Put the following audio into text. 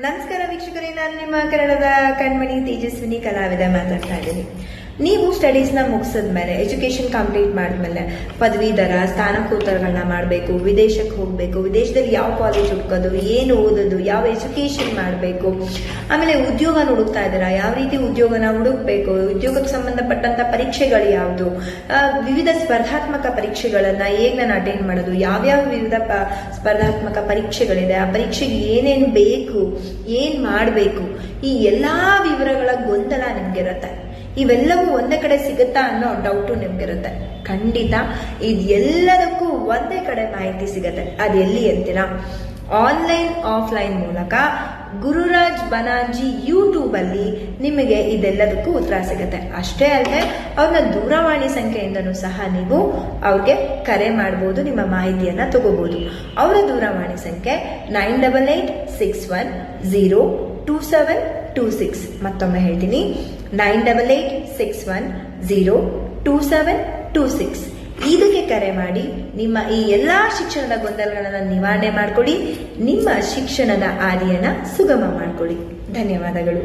ನಮಸ್ಕಾರ ವೀಕ್ಷಕರೇ, ನಾನು ನಿಮ್ಮ ಕನ್ನಡದ ಕಣ್ಮಣಿ ತೇಜಸ್ವಿನಿ ಕಲಾವಿದ ಮಾತಾಡ್ತಾ ಇದ್ದೀನಿ. ನೀವು ಸ್ಟಡೀಸ್ನ ಮುಗಿಸಿದ್ಮೇಲೆ, ಎಜುಕೇಶನ್ ಕಂಪ್ಲೀಟ್ ಮಾಡಿದ್ಮೇಲೆ ಪದವೀಧರ ಸ್ನಾತಕೋತ್ತರಗಳನ್ನ ಮಾಡಬೇಕು, ವಿದೇಶಕ್ಕೆ ಹೋಗಬೇಕು, ವಿದೇಶದಲ್ಲಿ ಯಾವ ಕಾಲೇಜ್ ಹುಡ್ಕೋದು, ಏನು ಓದೋದು, ಯಾವ ಎಜುಕೇಶನ್ ಮಾಡಬೇಕು, ಆಮೇಲೆ ಉದ್ಯೋಗ ಹುಡುಕ್ತಾ ಇದ್ದೀರಾ, ಯಾವ ರೀತಿ ಉದ್ಯೋಗನ ಹುಡುಕ್ಬೇಕು, ಉದ್ಯೋಗಕ್ಕೆ ಸಂಬಂಧಪಟ್ಟಂತ ಪರೀಕ್ಷೆಗಳು ಯಾವುದು, ವಿವಿಧ ಸ್ಪರ್ಧಾತ್ಮಕ ಪರೀಕ್ಷೆಗಳನ್ನ ಹೇಗೆ ನಾನು ಅಟೆಂಡ್ ಮಾಡೋದು, ಯಾವ್ಯಾವ ವಿವಿಧ ಸ್ಪರ್ಧಾತ್ಮಕ ಪರೀಕ್ಷೆಗಳಿದೆ, ಆ ಪರೀಕ್ಷೆಗೆ ಏನೇನು ಬೇಕು, ಏನ್ ಮಾಡಬೇಕು, ಈ ಎಲ್ಲಾ ವಿವರಗಳ ಗೊಂದಲ ನಿಮ್ಗಿರತ್ತೆ. ಇವೆಲ್ಲವೂ ಒಂದೇ ಕಡೆ ಸಿಗುತ್ತಾ ಅನ್ನೋ ಡೌಟು ನಿಮ್ಗಿರುತ್ತೆ. ಖಂಡಿತ ಇದೆಲ್ಲದಕ್ಕೂ ಒಂದೇ ಕಡೆ ಮಾಹಿತಿ ಸಿಗುತ್ತೆ. ಅದೆಲ್ಲಿ ಅಂತೀರಾ? ಆನ್ಲೈನ್ ಆಫ್ಲೈನ್ ಮೂಲಕ ಗುರುರಾಜ್ ಬನಾಂಜಿ ಯೂಟ್ಯೂಬ್ ಅಲ್ಲಿ ನಿಮಗೆ ಇದೆಲ್ಲದಕ್ಕೂ ಉತ್ತರ ಸಿಗುತ್ತೆ. ಅಷ್ಟೇ ಅಲ್ಲದೆ ಅವ್ರನ್ನ ದೂರವಾಣಿ ಸಂಖ್ಯೆಯಿಂದನೂ ಸಹ ನೀವು ಅವ್ರಿಗೆ ಕರೆ ಮಾಡಬಹುದು, ನಿಮ್ಮ ಮಾಹಿತಿಯನ್ನ ತಗೋಬಹುದು. ಅವರ ದೂರವಾಣಿ ಸಂಖ್ಯೆ 9886102726. ಮತ್ತೊಮ್ಮೆ ಹೇಳ್ತೀನಿ, 9886102726. ಇದಕ್ಕೆ ಕರೆ ಮಾಡಿ ನಿಮ್ಮ ಈ ಎಲ್ಲಾ ಶಿಕ್ಷಣದ ಗೊಂದಲಗಳನ್ನು ನಿವಾರಣೆ ಮಾಡಿಕೊಳ್ಳಿ, ನಿಮ್ಮ ಶಿಕ್ಷಣದ ಹಾದಿಯನ್ನ ಸುಗಮ ಮಾಡಿಕೊಳ್ಳಿ. ಧನ್ಯವಾದಗಳು.